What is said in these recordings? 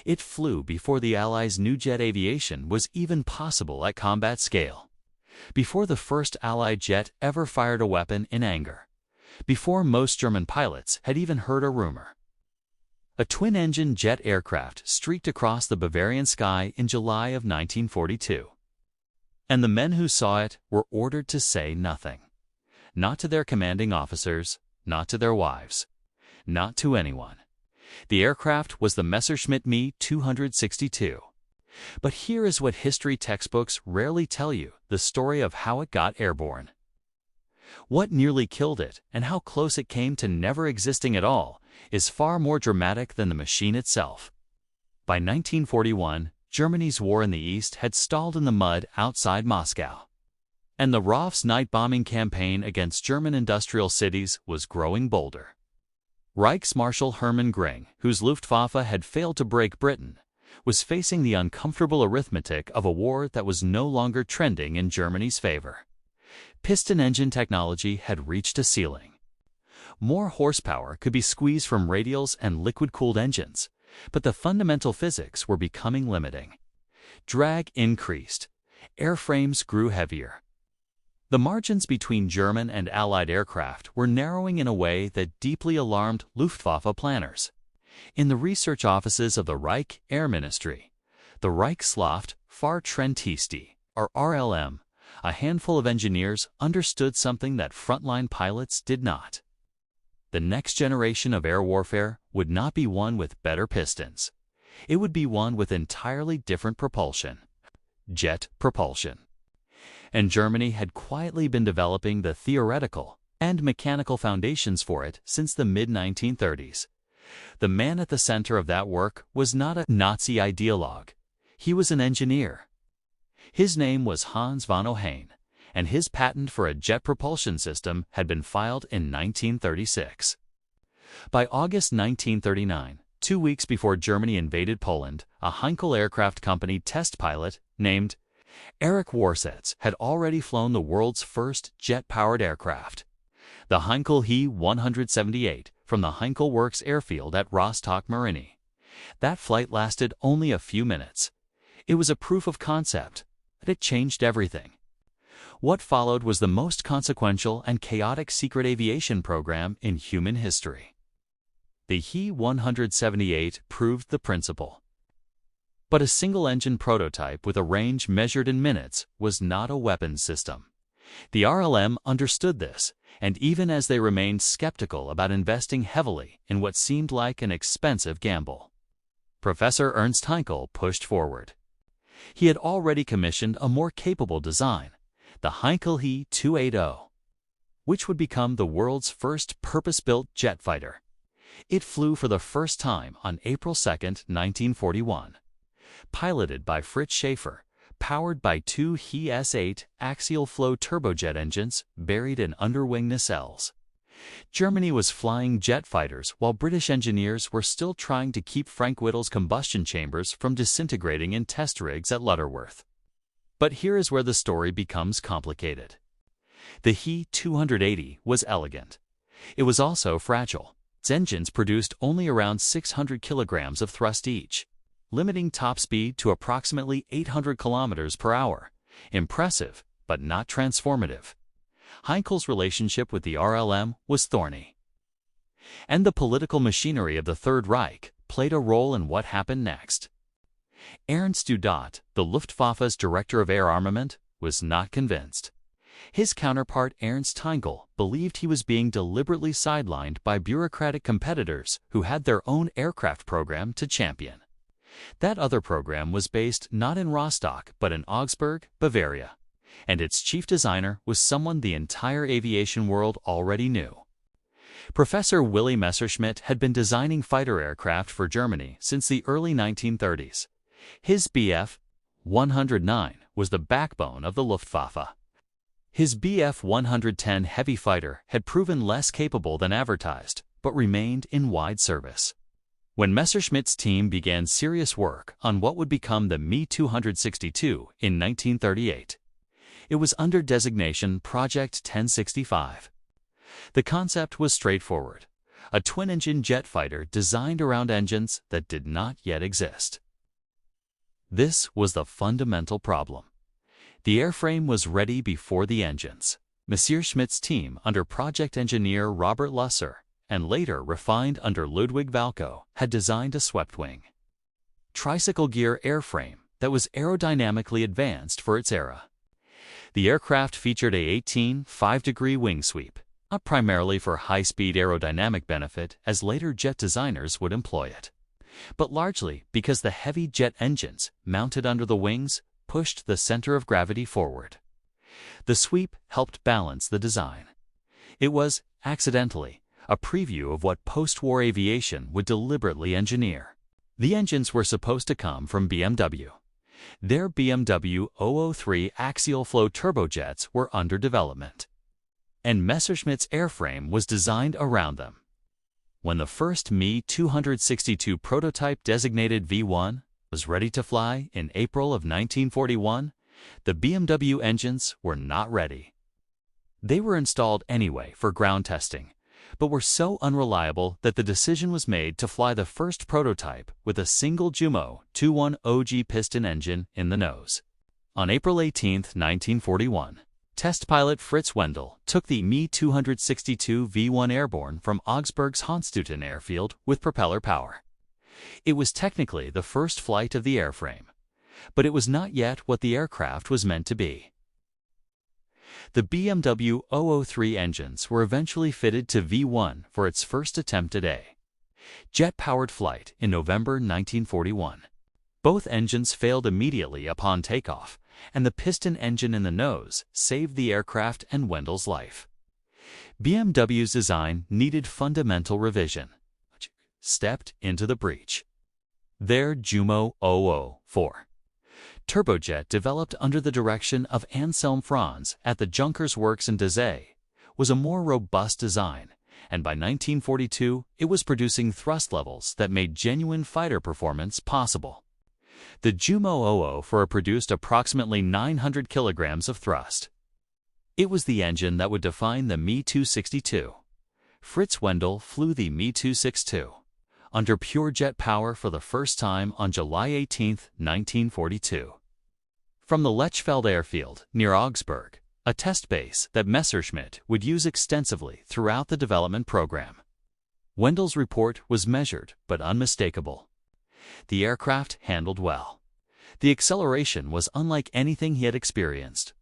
It flew before the Allies knew jet aviation was even possible at combat scale. Before the first Allied jet ever fired a weapon in anger. Before most German pilots had even heard a rumor. A twin-engine jet aircraft streaked across the Bavarian sky in July of 1942. And the men who saw it were ordered to say nothing. Not to their commanding officers, not to their wives, not to anyone. The aircraft was the Messerschmitt Me 262. But here is what history textbooks rarely tell you, the story of how it got airborne. What nearly killed it, and how close it came to never existing at all, is far more dramatic than the machine itself. By 1941, Germany's war in the East had stalled in the mud outside Moscow. And the RAF's night bombing campaign against German industrial cities was growing bolder. Reichsmarshal Hermann Göring, whose Luftwaffe had failed to break Britain, was facing the uncomfortable arithmetic of a war that was no longer trending in Germany's favor. Piston engine technology had reached a ceiling. More horsepower could be squeezed from radials and liquid-cooled engines, but the fundamental physics were becoming limiting. Drag increased. Airframes grew heavier. The margins between German and Allied aircraft were narrowing in a way that deeply alarmed Luftwaffe planners. In the research offices of the Reich Air Ministry, the Reichsluft Fahrtrendienste, or RLM, a handful of engineers understood something that frontline pilots did not. The next generation of air warfare would not be one with better pistons. It would be one with entirely different propulsion. Jet propulsion. And Germany had quietly been developing the theoretical and mechanical foundations for it since the mid-1930s. The man at the center of that work was not a Nazi ideologue. He was an engineer. His name was Hans von Ohain, and his patent for a jet propulsion system had been filed in 1936. By August 1939, 2 weeks before Germany invaded Poland, a Heinkel Aircraft Company test pilot named Erich Warsetz had already flown the world's first jet-powered aircraft, the Heinkel He-178, from the Heinkel Works airfield at Rostock-Marigny. That flight lasted only a few minutes. It was a proof of concept, but it changed everything. What followed was the most consequential and chaotic secret aviation program in human history. The He-178 proved the principle. But a single-engine prototype with a range measured in minutes was not a weapons system. The RLM understood this, and even as they remained skeptical about investing heavily in what seemed like an expensive gamble, Professor Ernst Heinkel pushed forward. He had already commissioned a more capable design, the Heinkel He-280, which would become the world's first purpose-built jet fighter. It flew for the first time on April 2, 1941. Piloted by Fritz Schaefer, powered by two He S-8 axial-flow turbojet engines buried in underwing nacelles. Germany was flying jet fighters while British engineers were still trying to keep Frank Whittle's combustion chambers from disintegrating in test rigs at Lutterworth. But here is where the story becomes complicated. The He-280 was elegant. It was also fragile. Its engines produced only around 600 kilograms of thrust each, limiting top speed to approximately 800 kilometers per hour. Impressive, but not transformative. Heinkel's relationship with the RLM was thorny. And the political machinery of the Third Reich played a role in what happened next. Ernst Dudot, the Luftwaffe's director of air armament, was not convinced. His counterpart Ernst Heinkel believed he was being deliberately sidelined by bureaucratic competitors who had their own aircraft program to champion. That other program was based not in Rostock but in Augsburg, Bavaria, and its chief designer was someone the entire aviation world already knew. Professor Willy Messerschmitt had been designing fighter aircraft for Germany since the early 1930s. His Bf 109 was the backbone of the Luftwaffe. His Bf 110 heavy fighter had proven less capable than advertised, but remained in wide service. When Messerschmitt's team began serious work on what would become the Me 262 in 1938, it was under designation Project 1065. The concept was straightforward: a twin-engine jet fighter designed around engines that did not yet exist. This was the fundamental problem. The airframe was ready before the engines. Messerschmitt's team, under project engineer Robert Lusser, and later refined under Ludwig Valco, had designed a swept-wing, tricycle gear airframe that was aerodynamically advanced for its era. The aircraft featured a 18.5-degree wing sweep, not primarily for high-speed aerodynamic benefit as later jet designers would employ it, but largely because the heavy jet engines mounted under the wings pushed the center of gravity forward. The sweep helped balance the design. It was, accidentally, a preview of what post-war aviation would deliberately engineer. The engines were supposed to come from BMW. Their BMW 003 axial flow turbojets were under development, and Messerschmitt's airframe was designed around them. When the first Me 262 prototype designated V1 was ready to fly in April of 1941, the BMW engines were not ready. They were installed anyway for ground testing, but were so unreliable that the decision was made to fly the first prototype with a single Jumo 210G piston engine in the nose. On April 18, 1941, test pilot Fritz Wendel took the Me 262 V1 airborne from Augsburg's Hohenstetten airfield with propeller power. It was technically the first flight of the airframe, but it was not yet what the aircraft was meant to be. The BMW 003 engines were eventually fitted to V1 for its first attempt at a jet-powered flight in November 1941. Both engines failed immediately upon takeoff, and the piston engine in the nose saved the aircraft and Wendel's life. BMW's design needed fundamental revision, which stepped into the breach. Their Jumo 004 turbojet, developed under the direction of Anselm Franz at the Junkers Works in Dessau, was a more robust design, and by 1942 it was producing thrust levels that made genuine fighter performance possible. The Jumo 004 produced approximately 900 kilograms of thrust. It was the engine that would define the Me 262. Fritz Wendel flew the Me 262 under pure jet power for the first time on July 18, 1942. From the Lechfeld airfield near Augsburg, a test base that Messerschmitt would use extensively throughout the development program. Wendel's report was measured but unmistakable. The aircraft handled well. The acceleration was unlike anything he had experienced.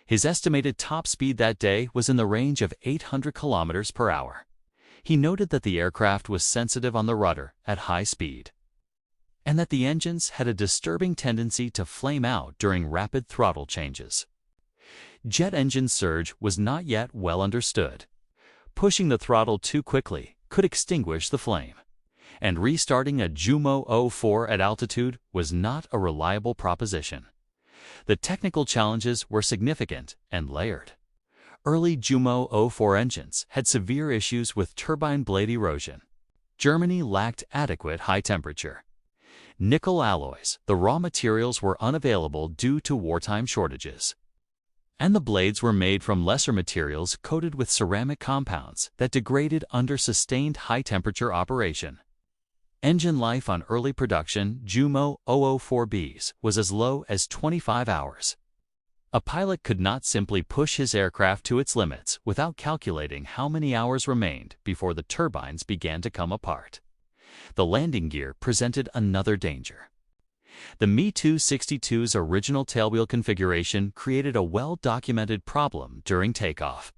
His estimated top speed that day was in the range of 800 kilometers per hour. He noted that the aircraft was sensitive on the rudder at high speed, and that the engines had a disturbing tendency to flame out during rapid throttle changes. Jet engine surge was not yet well understood. Pushing the throttle too quickly could extinguish the flame, and restarting a Jumo 04 at altitude was not a reliable proposition. The technical challenges were significant and layered. Early Jumo 04 engines had severe issues with turbine blade erosion. Germany lacked adequate high temperature. Nickel alloys, the raw materials, were unavailable due to wartime shortages, and the blades were made from lesser materials coated with ceramic compounds that degraded under sustained high-temperature operation. Engine life on early production Jumo 004Bs was as low as 25 hours. A pilot could not simply push his aircraft to its limits without calculating how many hours remained before the turbines began to come apart. The landing gear presented another danger. The Me 262's original tailwheel configuration created a well-documented problem during takeoff.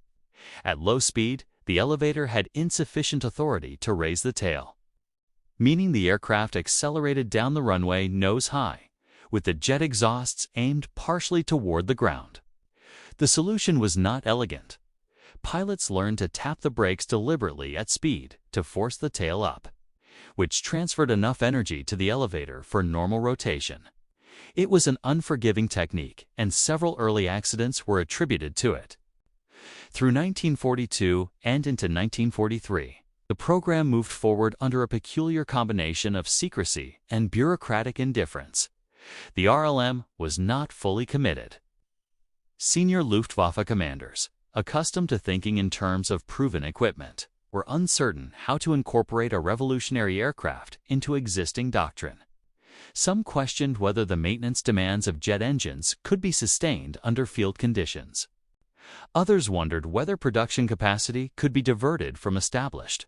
At low speed, the elevator had insufficient authority to raise the tail, meaning the aircraft accelerated down the runway nose high, with the jet exhausts aimed partially toward the ground. The solution was not elegant. Pilots learned to tap the brakes deliberately at speed to force the tail up, which transferred enough energy to the elevator for normal rotation. It was an unforgiving technique, and several early accidents were attributed to it. Through 1942 and into 1943, the program moved forward under a peculiar combination of secrecy and bureaucratic indifference. The RLM was not fully committed. Senior Luftwaffe commanders, accustomed to thinking in terms of proven equipment, were uncertain how to incorporate a revolutionary aircraft into existing doctrine. Some questioned whether the maintenance demands of jet engines could be sustained under field conditions. Others wondered whether production capacity could be diverted from established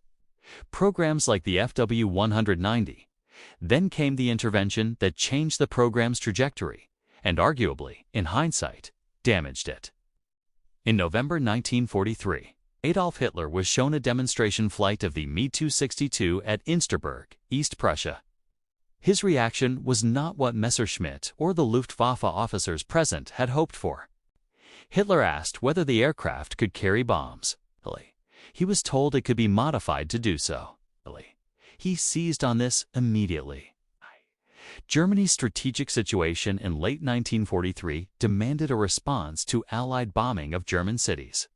programs like the FW-190. Then came the intervention that changed the program's trajectory and arguably, in hindsight, damaged it. In November 1943, Adolf Hitler was shown a demonstration flight of the Me-262 at Insterburg, East Prussia. His reaction was not what Messerschmitt or the Luftwaffe officers present had hoped for. Hitler asked whether the aircraft could carry bombs. He was told it could be modified to do so. He seized on this immediately. Germany's strategic situation in late 1943 demanded a response to Allied bombing of German cities.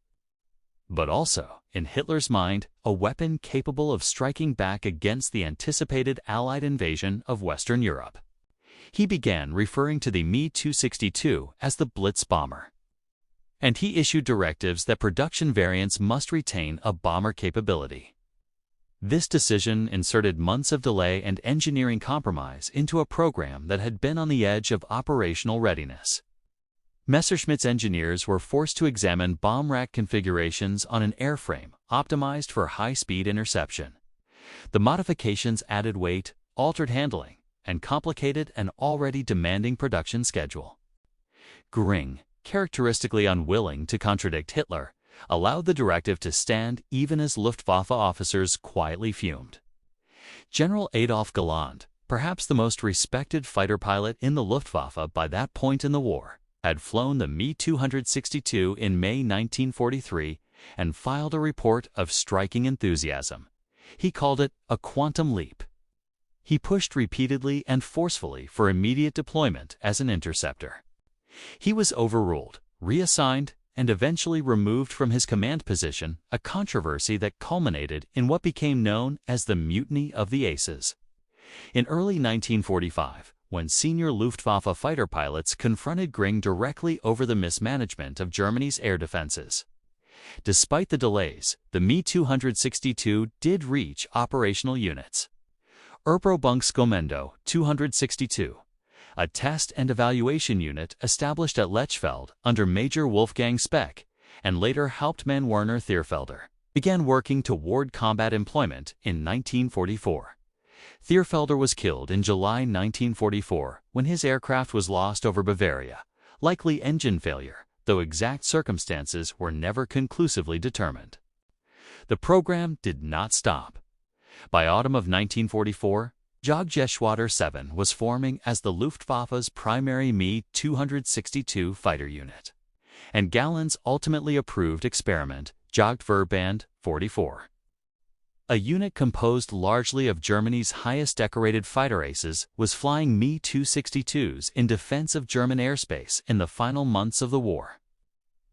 But also, in Hitler's mind, a weapon capable of striking back against the anticipated Allied invasion of Western Europe. He began referring to the Me-262 as the Blitz bomber. And he issued directives that production variants must retain a bomber capability. This decision inserted months of delay and engineering compromise into a program that had been on the edge of operational readiness. Messerschmitt's engineers were forced to examine bomb rack configurations on an airframe optimized for high-speed interception. The modifications added weight, altered handling, and complicated an already demanding production schedule. Göring, characteristically unwilling to contradict Hitler, allowed the directive to stand even as Luftwaffe officers quietly fumed. General Adolf Galland, perhaps the most respected fighter pilot in the Luftwaffe by that point in the war, had flown the Me-262 in May 1943 and filed a report of striking enthusiasm. He called it a quantum leap. He pushed repeatedly and forcefully for immediate deployment as an interceptor. He was overruled, reassigned, and eventually removed from his command position, a controversy that culminated in what became known as the Mutiny of the Aces. In early 1945, when senior Luftwaffe fighter pilots confronted Göring directly over the mismanagement of Germany's air defenses. Despite the delays, the Me-262 did reach operational units. Erprobungskommando 262, a test and evaluation unit established at Lechfeld under Major Wolfgang Speck and later Hauptmann Werner Thierfelder, began working toward combat employment in 1944. Thierfelder was killed in July 1944 when his aircraft was lost over Bavaria, likely engine failure, though exact circumstances were never conclusively determined. The program did not stop. By autumn of 1944, Jagdgeschwader 7 was forming as the Luftwaffe's primary Me-262 fighter unit, and Galland's ultimately approved experiment, Jagdverband 44. A unit composed largely of Germany's highest decorated fighter aces was flying Me-262s in defense of German airspace in the final months of the war.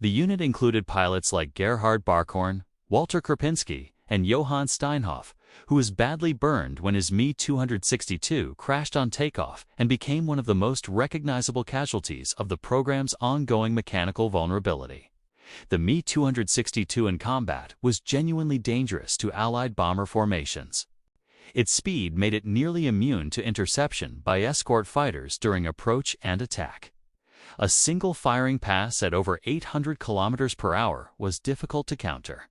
The unit included pilots like Gerhard Barkhorn, Walter Krupinski, and Johann Steinhoff, who was badly burned when his Me-262 crashed on takeoff and became one of the most recognizable casualties of the program's ongoing mechanical vulnerability. The Me-262 in combat was genuinely dangerous to Allied bomber formations. Its speed made it nearly immune to interception by escort fighters during approach and attack. A single firing pass at over 800 km per hour was difficult to counter.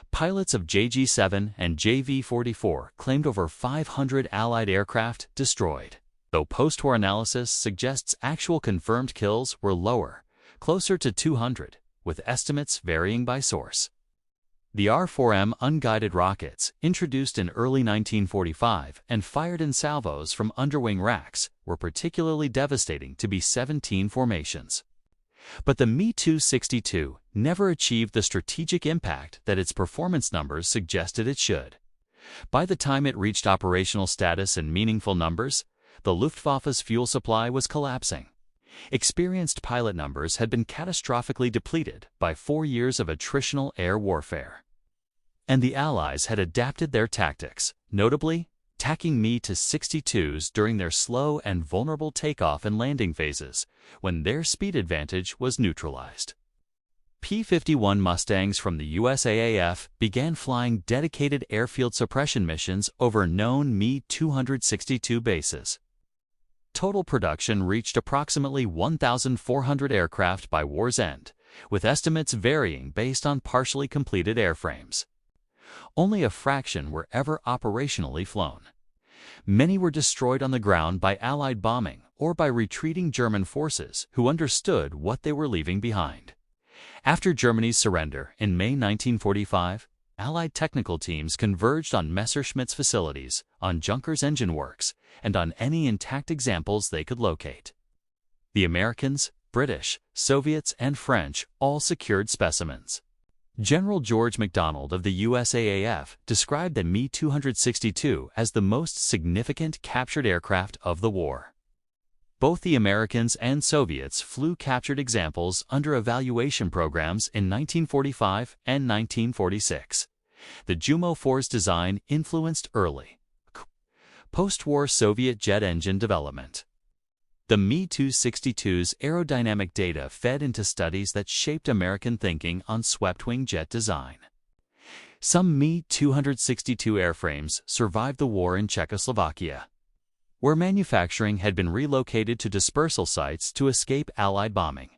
Pilots of JG-7 and JV-44 claimed over 500 Allied aircraft destroyed, though post-war analysis suggests actual confirmed kills were lower, closer to 200. With estimates varying by source. The R-4M unguided rockets, introduced in early 1945 and fired in salvos from underwing racks, were particularly devastating to B-17 formations. But the Me-262 never achieved the strategic impact that its performance numbers suggested it should. By the time it reached operational status in meaningful numbers, the Luftwaffe's fuel supply was collapsing. Experienced pilot numbers had been catastrophically depleted by 4 years of attritional air warfare. And the Allies had adapted their tactics, notably tacking Me-262s during their slow and vulnerable takeoff and landing phases, when their speed advantage was neutralized. P-51 Mustangs from the USAAF began flying dedicated airfield suppression missions over known Me-262 bases. Total production reached approximately 1,400 aircraft by war's end, with estimates varying based on partially completed airframes. Only a fraction were ever operationally flown. Many were destroyed on the ground by Allied bombing or by retreating German forces who understood what they were leaving behind. After Germany's surrender in May 1945, Allied technical teams converged on Messerschmitt's facilities, on Junkers engine works, and on any intact examples they could locate. The Americans, British, Soviets, and French all secured specimens. General George MacDonald of the USAAF described the Me-262 as the most significant captured aircraft of the war. Both the Americans and Soviets flew captured examples under evaluation programs in 1945 and 1946. The Jumo-4's design influenced early, post-war Soviet jet engine development. The Me-262's aerodynamic data fed into studies that shaped American thinking on swept-wing jet design. Some Me-262 airframes survived the war in Czechoslovakia, where manufacturing had been relocated to dispersal sites to escape Allied bombing.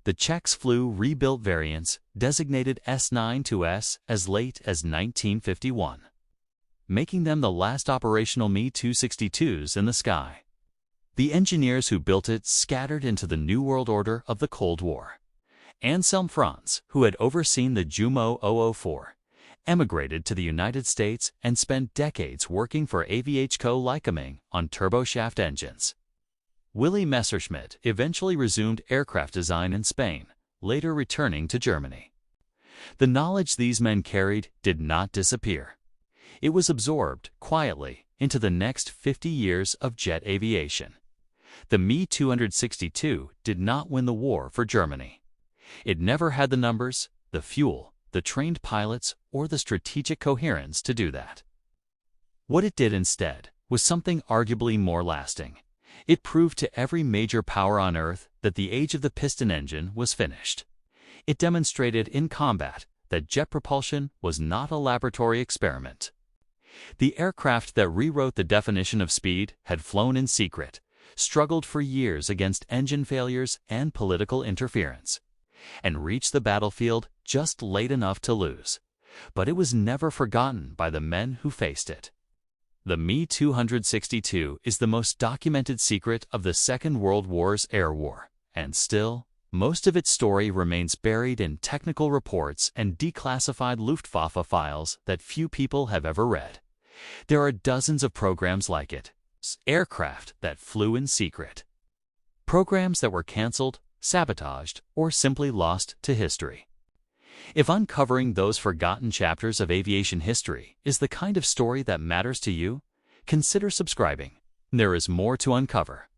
The Czechs flew rebuilt variants, designated S9-S, as late as 1951, making them the last operational Me-262s in the sky. The engineers who built it scattered into the New World Order of the Cold War. Anselm Franz, who had overseen the Jumo 004, emigrated to the United States and spent decades working for Aviation Lycoming on turboshaft engines. Willy Messerschmitt eventually resumed aircraft design in Spain, later returning to Germany. The knowledge these men carried did not disappear. It was absorbed, quietly, into the next 50 years of jet aviation. The Me-262 did not win the war for Germany. It never had the numbers, the fuel, the trained pilots, or the strategic coherence to do that. What it did instead was something arguably more lasting. It proved to every major power on Earth that the age of the piston engine was finished. It demonstrated in combat that jet propulsion was not a laboratory experiment. The aircraft that rewrote the definition of speed had flown in secret, struggled for years against engine failures and political interference, and reached the battlefield just late enough to lose. But it was never forgotten by the men who faced it. The Me-262 is the most documented secret of the Second World War's air war, and still, most of its story remains buried in technical reports and declassified Luftwaffe files that few people have ever read. There are dozens of programs like it, aircraft that flew in secret. Programs that were canceled, sabotaged, or simply lost to history. If uncovering those forgotten chapters of aviation history is the kind of story that matters to you, consider subscribing. There is more to uncover.